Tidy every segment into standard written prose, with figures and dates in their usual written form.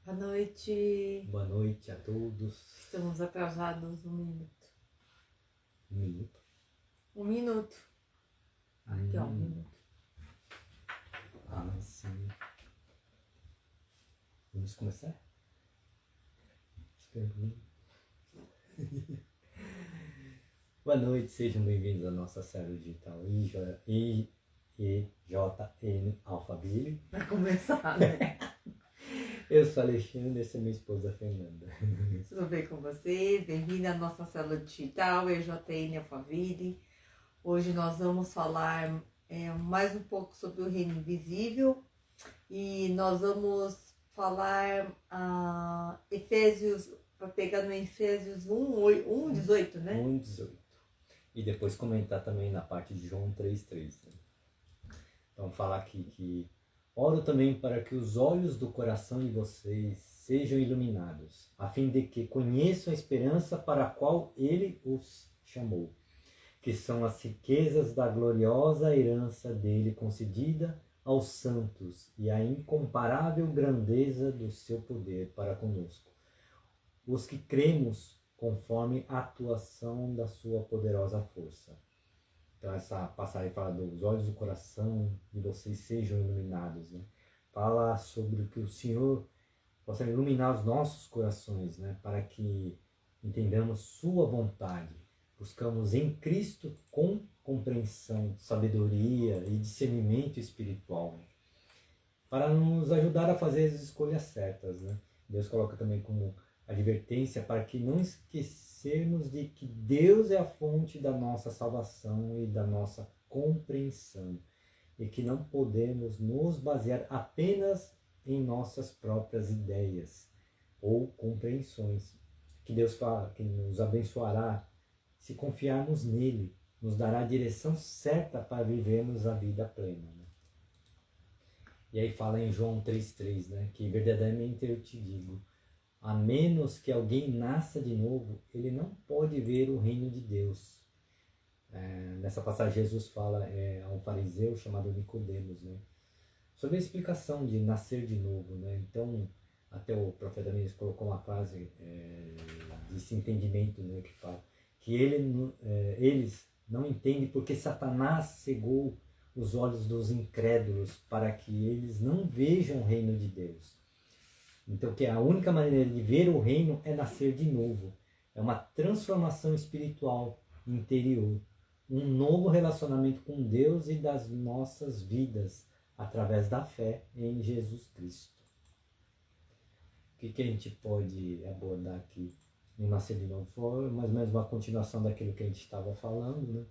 Boa noite. Boa noite a todos. Estamos atrasados 1 minuto. 1 minuto? 1 minuto. Aqui, ó, 1 minuto. Ah, sim. Vamos começar? Espera um pouquinho. Boa noite, sejam bem-vindos à nossa série digital IJN Alphaville. Vai começar, né? Eu sou Alexandre, essa é minha esposa Fernanda. Tudo bem com vocês? Bem-vindo à nossa célula digital, EJN Alphaville. Hoje nós vamos falar mais um pouco sobre o reino invisível e nós vamos falar Efésios, para pegar no Efésios 1:18, né? 1:18. E depois comentar também na parte de João 3:3. Né? Então falar aqui que oro também para que os olhos do coração de vocês sejam iluminados, a fim de que conheçam a esperança para a qual ele os chamou, que são as riquezas da gloriosa herança dele concedida aos santos e a incomparável grandeza do seu poder para conosco, os que cremos conforme a atuação da sua poderosa força. Então essa passagem fala dos olhos do coração de vocês sejam iluminados, né? Fala sobre o que o Senhor possa iluminar os nossos corações, né? Para que entendamos sua vontade. Buscamos em Cristo com compreensão, sabedoria e discernimento espiritual, né? Para nos ajudar a fazer as escolhas certas, né? Deus coloca também como advertência para que não esquecermos de que Deus é a fonte da nossa salvação e da nossa compreensão e que não podemos nos basear apenas em nossas próprias ideias ou compreensões. Que Deus fala que nos abençoará se confiarmos nele, nos dará a direção certa para vivermos a vida plena. Né? E aí fala em João 3:3, né? Que verdadeiramente eu te digo, a menos que alguém nasça de novo, ele não pode ver o reino de Deus. Nessa passagem Jesus fala a um fariseu chamado Nicodemos, né? Sobre a explicação de nascer de novo, né? Então, até o profeta Mises colocou uma frase desse entendimento, né? Que fala que eles não entendem porque Satanás cegou os olhos dos incrédulos para que eles não vejam o reino de Deus. Então, que a única maneira de ver o reino é nascer de novo. É uma transformação espiritual interior. Um novo relacionamento com Deus e das nossas vidas através da fé em Jesus Cristo. O que a gente pode abordar aqui no nascer de novo? Foi mais ou menos uma continuação daquilo que a gente estava falando, né?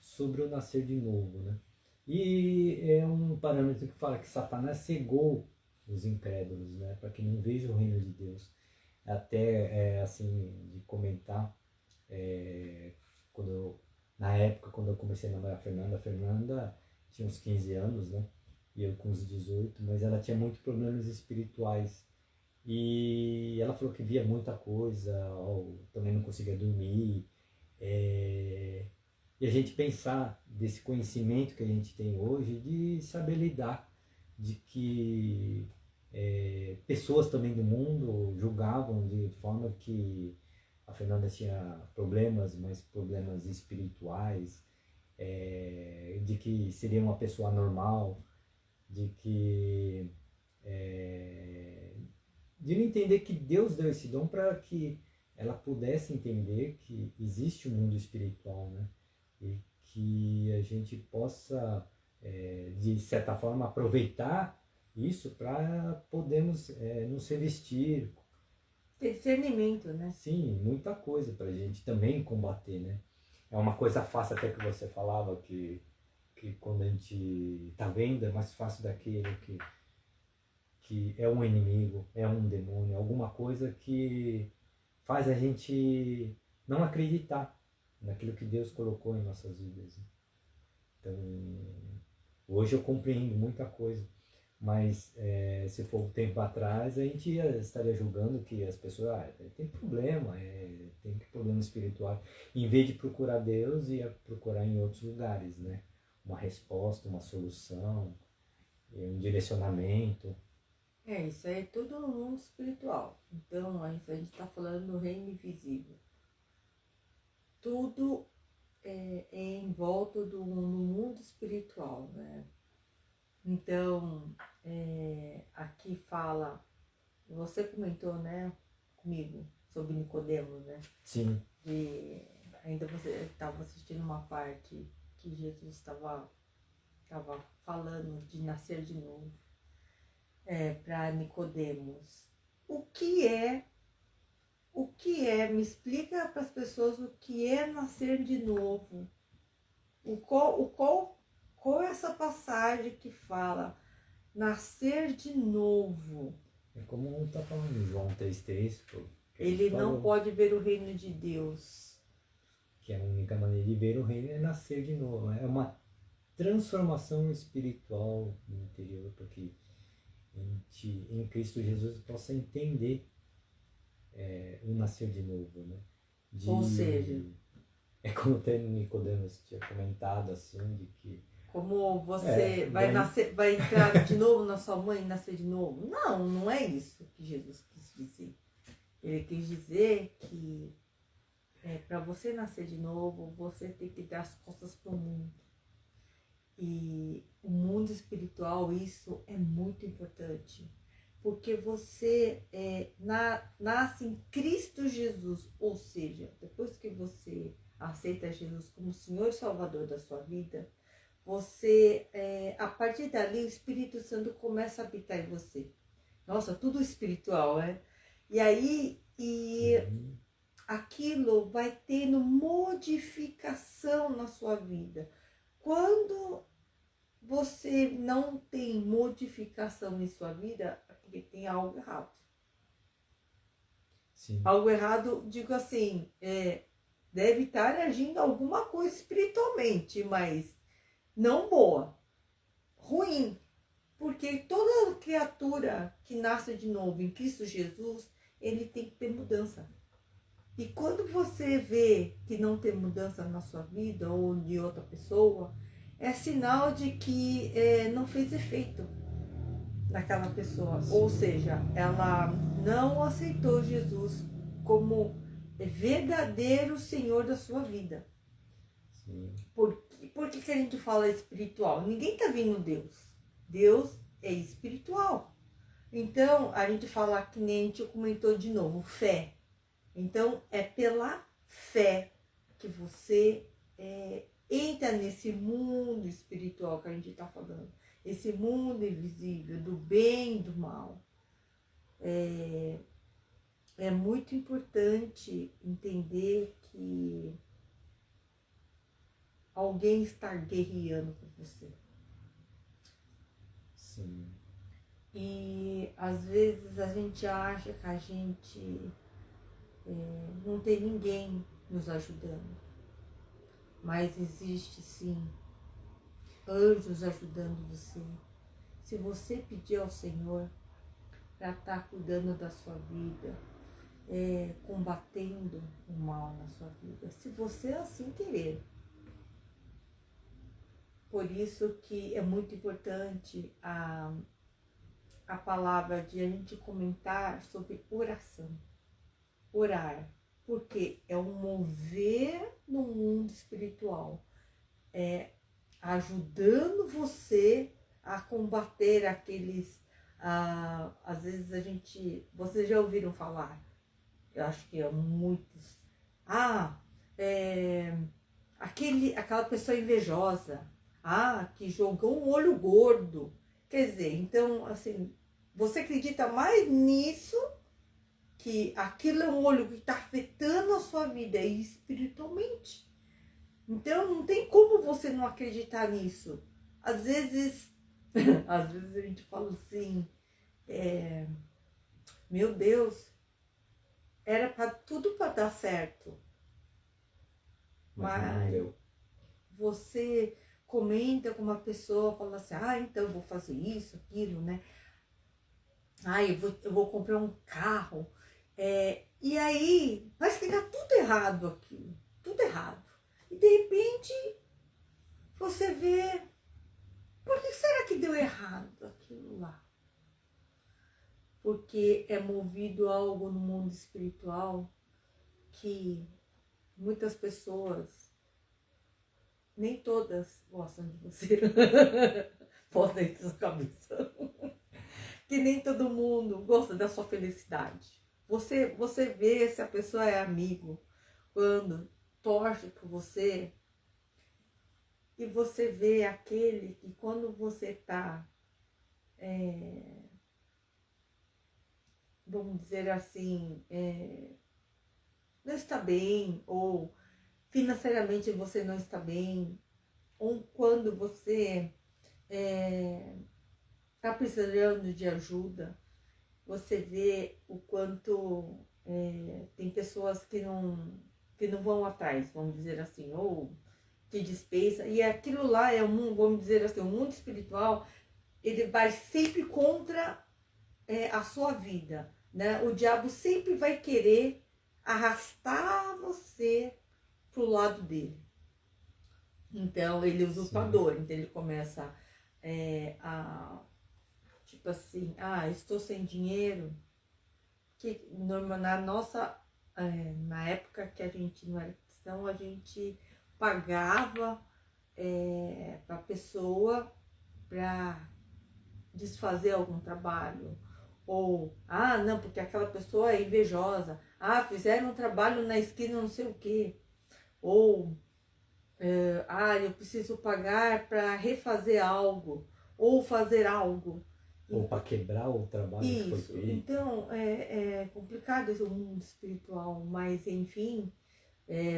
Sobre o nascer de novo. Né? E é um parâmetro que fala que Satanás cegou os incrédulos, né, para que não vejam o reino de Deus. Até assim de comentar, na época quando eu comecei a namorar a Fernanda tinha uns 15 anos, né, e eu com uns 18, mas ela tinha muitos problemas espirituais e ela falou que via muita coisa, também não conseguia dormir, e a gente pensar desse conhecimento que a gente tem hoje de saber lidar, de que pessoas também do mundo julgavam de forma que a Fernanda tinha problemas, mas problemas espirituais, de que seria uma pessoa normal, de que de não entender que Deus deu esse dom para que ela pudesse entender que existe um mundo espiritual, né? E que a gente possa de certa forma aproveitar isso para podermos nos revestir. Ter discernimento, né? Sim, muita coisa para a gente também combater, né? É uma coisa fácil até que você falava que quando a gente está vendo é mais fácil daquele que é um inimigo, é um demônio, alguma coisa que faz a gente não acreditar naquilo que Deus colocou em nossas vidas. Então, hoje eu compreendo muita coisa, mas se for um tempo atrás, a gente estaria julgando que as pessoas tem problema, tem problema espiritual, em vez de procurar Deus, ia procurar em outros lugares, né? Uma resposta, uma solução, um direcionamento. Isso aí é tudo no mundo espiritual. Então, a gente está falando do reino invisível. Tudo é em volta no mundo espiritual, né? Então, aqui fala, você comentou, né, comigo, sobre Nicodemos, né? Sim. Ainda você estava assistindo uma parte que Jesus estava falando de nascer de novo. Para Nicodemos. O que é? Me explica para as pessoas o que é nascer de novo. Qual é essa passagem que fala nascer de novo? É como está falando em João 3,3. Ele não pode ver o reino de Deus. Que a única maneira de ver o reino é nascer de novo. É uma transformação espiritual no interior, porque em Cristo Jesus possa entender o nascer de novo, né? Ou seja, é como até Nicodemos tinha comentado assim, de que como você vai entrar de novo na sua mãe e nascer de novo? Não, não é isso que Jesus quis dizer. Ele quis dizer que para você nascer de novo, você tem que dar as costas para o mundo. E o mundo espiritual, isso é muito importante. Porque você nasce em Cristo Jesus. Ou seja, depois que você aceita Jesus como Senhor e Salvador da sua vida, você, a partir dali, o Espírito Santo começa a habitar em você. Nossa, tudo espiritual, né? E aí, aquilo vai tendo modificação na sua vida. Quando você não tem modificação em sua vida, é porque tem algo errado. Sim. Algo errado, digo assim, deve estar agindo alguma coisa espiritualmente, mas não boa, ruim. Porque toda criatura que nasce de novo em Cristo Jesus, ele tem que ter mudança. E quando você vê que não tem mudança na sua vida ou de outra pessoa, é sinal de que não fez efeito naquela pessoa. Sim. Ou seja, ela não aceitou Jesus como verdadeiro Senhor da sua vida. Sim. Por que a gente fala espiritual? Ninguém está vendo Deus. Deus é espiritual. Então, a gente fala, que nem a gente comentou de novo, fé. Então, é pela fé que você entra nesse mundo espiritual que a gente está falando. Esse mundo invisível, do bem e do mal. É muito importante entender que alguém está guerreando por você. Sim. E às vezes a gente acha que a gente não tem ninguém nos ajudando. Mas existe sim anjos ajudando você. Se você pedir ao Senhor para estar cuidando da sua vida, combatendo o mal na sua vida, se você assim querer. Por isso que é muito importante a palavra de a gente comentar sobre oração. Orar, porque é um mover no mundo espiritual. Ajudando você a combater aqueles... às vezes vocês já ouviram falar, eu acho que muitos, aquela pessoa invejosa, que jogou um olho gordo. Quer dizer, então, assim, você acredita mais nisso, que aquilo é um olho que está afetando a sua vida espiritualmente. Então, não tem como você não acreditar nisso. Às vezes a gente fala assim, meu Deus, era tudo para dar certo. Mas não deu. Você comenta com uma pessoa, fala assim, então eu vou fazer isso, aquilo, né? Eu vou comprar um carro. E aí, parece que dá tudo errado aquilo. Tudo errado. E de repente, você vê, por que será que deu errado aquilo lá? porque é movido a algo no mundo espiritual que muitas pessoas, nem todas gostam de você. Posso dentro da sua cabeça. Que nem todo mundo gosta da sua felicidade. Você vê se a pessoa é amigo quando torce por você, e você vê aquele que quando você tá, vamos dizer assim, não está bem, ou financeiramente você não está bem, ou quando você está precisando de ajuda, você vê o quanto tem pessoas que não vão atrás, vamos dizer assim, ou te dispensa, e aquilo lá é vamos dizer assim, o mundo espiritual, ele vai sempre contra a sua vida, né? O diabo sempre vai querer arrastar você pro lado dele. Então, ele é usurpador, então ele começa a, tipo assim, estou sem dinheiro, que na nossa, na época que a gente não era cristão, a gente pagava para a pessoa para desfazer algum trabalho, ou, não, porque aquela pessoa é invejosa, fizeram um trabalho na esquina não sei o quê, ou, eu preciso pagar para refazer algo, ou fazer algo. Ou para quebrar o trabalho que foi feito. Então, é complicado esse mundo espiritual, mas enfim,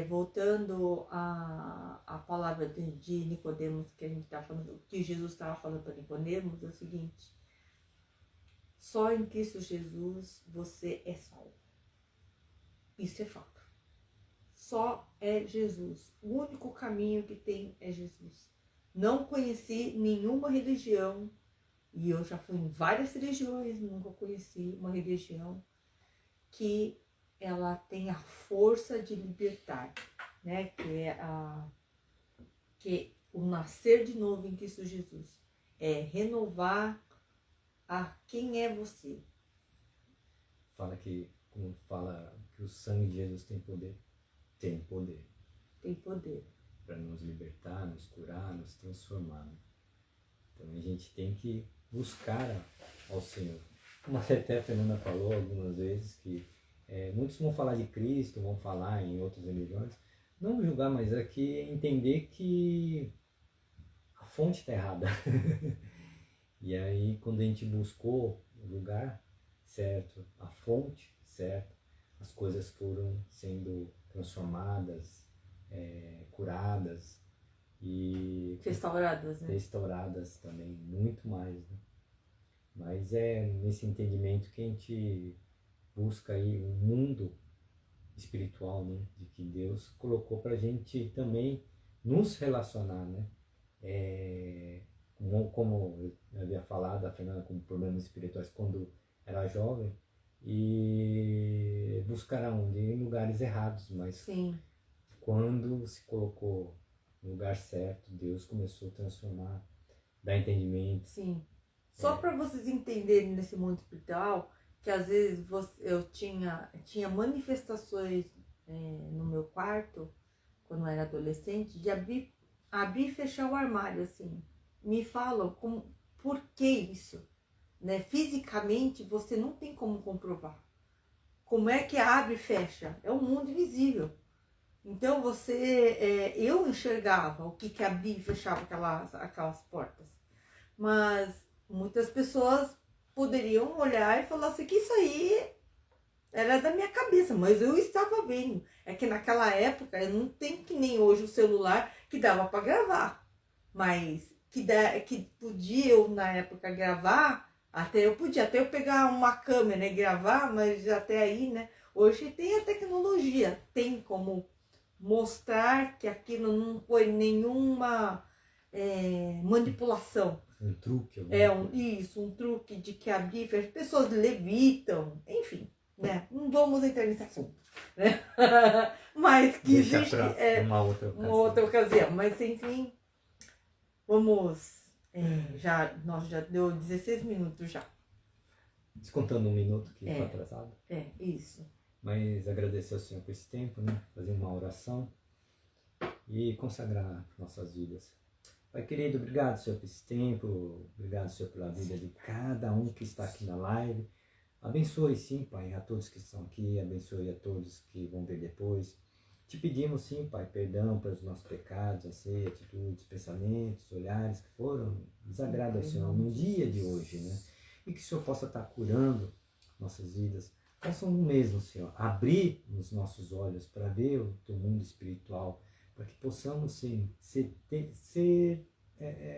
voltando à palavra de Nicodemos, que a gente está falando, que Jesus estava falando para Nicodemos, é o seguinte: só em Cristo Jesus você é salvo. Isso é fato. Só é Jesus. O único caminho que tem é Jesus. Não conheci nenhuma religião, e eu já fui em várias religiões, nunca conheci uma religião que ela tem a força de libertar, né? Que o nascer de novo em Cristo Jesus é renovar a quem é você. Fala que o sangue de Jesus tem poder. Tem poder. Tem poder. Para nos libertar, nos curar, nos transformar. Então a gente tem que buscar ao Senhor. Como até a Fernanda falou algumas vezes, que muitos vão falar de Cristo, vão falar em outras religiões, não julgar, mas aqui entender que a fonte está errada. E aí, quando a gente buscou o lugar certo, a fonte certa, as coisas foram sendo transformadas, curadas e restauradas, né? Restauradas também, muito mais, né? Mas é nesse entendimento que a gente busca aí um mundo espiritual, né? De que Deus colocou pra gente também nos relacionar, né? Como eu havia falado, a Fernanda, com problemas espirituais quando era jovem, e buscar aonde? Em lugares errados, mas sim, quando se colocou no lugar certo, Deus começou a transformar, dar entendimento. sim. Só para vocês entenderem nesse mundo espiritual, que às vezes eu tinha manifestações no meu quarto, quando eu era adolescente, de abrir e fechar o armário, assim. Me falam por que isso? Né? Fisicamente, você não tem como comprovar. Como é que abre e fecha? É um mundo invisível. Então, eu enxergava o que abria e fechava aquelas portas. Mas muitas pessoas poderiam olhar e falar assim, que isso aí era da minha cabeça, mas eu estava vendo. É que naquela época, não tem que nem hoje o celular que dava para gravar. Mas que podia eu, na época, gravar, até eu pegar uma câmera e gravar, mas até aí, né? Hoje tem a tecnologia, tem como mostrar que aquilo não foi nenhuma manipulação. Um truque. Um truque de que abrir, as pessoas levitam, enfim, né? Não vamos entrar nesse assunto, né? Mas que deixa existe uma outra ocasião. Mas enfim, vamos, nós já deu 16 minutos já. Descontando um minuto que É. foi atrasado. É, isso. Mas agradecer ao Senhor por esse tempo, né? Fazer uma oração e consagrar nossas vidas. Pai querido, obrigado, Senhor, por esse tempo. Obrigado, Senhor, pela vida de cada um que está aqui na live. Abençoe, sim, Pai, a todos que estão aqui. Abençoe a todos que vão ver depois. Te pedimos, sim, Pai, perdão pelos nossos pecados, atitudes, pensamentos, olhares que foram desagrado ao Senhor no dia de hoje, né? E que o Senhor possa estar curando nossas vidas. Faça o mesmo, Senhor, abrir os nossos olhos para ver o teu mundo espiritual, para que possamos ser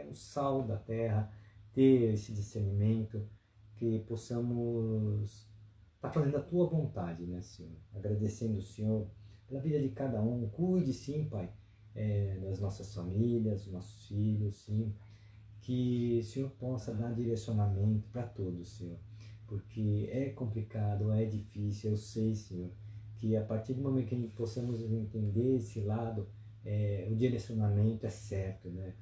o sal da terra, ter esse discernimento, que possamos estar fazendo a tua vontade, né, Senhor? Agradecendo o Senhor pela vida de cada um. Cuide, sim, Pai, das nossas famílias, dos nossos filhos, sim. Que o Senhor possa dar direcionamento para todos, Senhor. Porque é complicado, é difícil, eu sei, Senhor, que a partir do momento que possamos entender esse lado, o direcionamento é certo, né?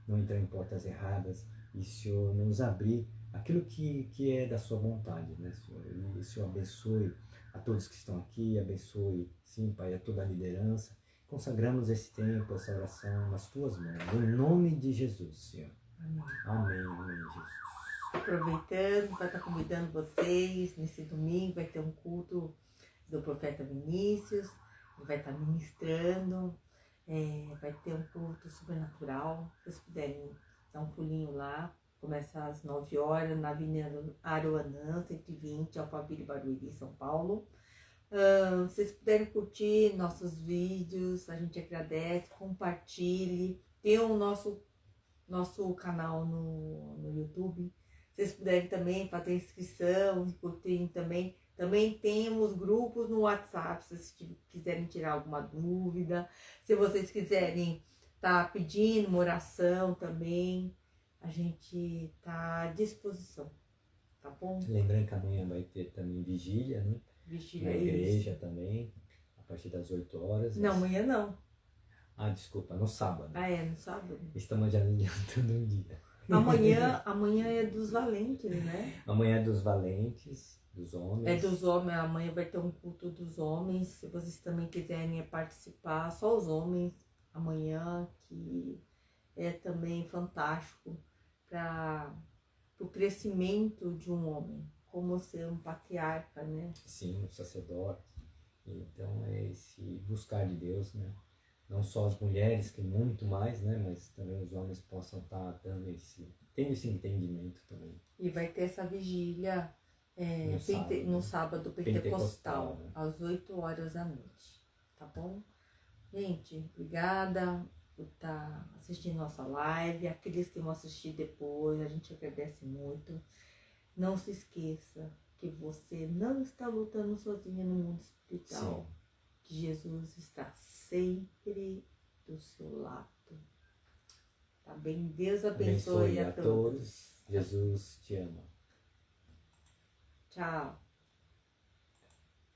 Não entrar em portas erradas e o Senhor nos abrir aquilo que é da sua vontade, né, Senhor? E o Senhor abençoe a todos que estão aqui, abençoe, sim, Pai, a toda a liderança. Consagramos esse tempo, essa oração nas tuas mãos, em nome de Jesus, Senhor. Amém, amém, Jesus. Aproveitando para estar convidando vocês, nesse domingo vai ter um culto do profeta Vinícius, ele vai estar ministrando, vai ter um culto sobrenatural, se vocês puderem dar um pulinho lá, começa às 9 horas na Avenida Aruanã, 120, Alphaville, Barueri, São Paulo. Se vocês puderem curtir nossos vídeos, a gente agradece, compartilhe, tem o nosso canal no YouTube. Se vocês puderem também fazer inscrição e curtirem também. Também temos grupos no WhatsApp, se vocês quiserem tirar alguma dúvida. Se vocês quiserem estar pedindo uma oração também, a gente está à disposição, tá bom? Lembrando que amanhã vai ter também vigília, né? Vigília, na igreja isso. também, a partir das 8 horas. Não, amanhã não. Desculpa, no sábado. No sábado. Estamos já adiantando um dia. Amanhã é dos valentes, né? Amanhã é dos valentes, dos homens. É dos homens, amanhã vai ter um culto dos homens. Se vocês também quiserem participar, só os homens amanhã, que é também fantástico para o crescimento de um homem, como ser um patriarca, né? Sim, um sacerdote. Então é esse buscar de Deus, né? Não só as mulheres, que muito mais, né? Mas também os homens possam estar tendo esse entendimento também. E vai ter essa vigília No sábado pentecostal, né? às 8 horas da noite, tá bom? Gente, obrigada por estar assistindo nossa live, aqueles que vão assistir depois, a gente agradece muito. Não se esqueça que você não está lutando sozinha no mundo espiritual. Sim. Que Jesus está sempre do seu lado. Tá bem? Deus abençoe a todos. Jesus te ama. Tchau.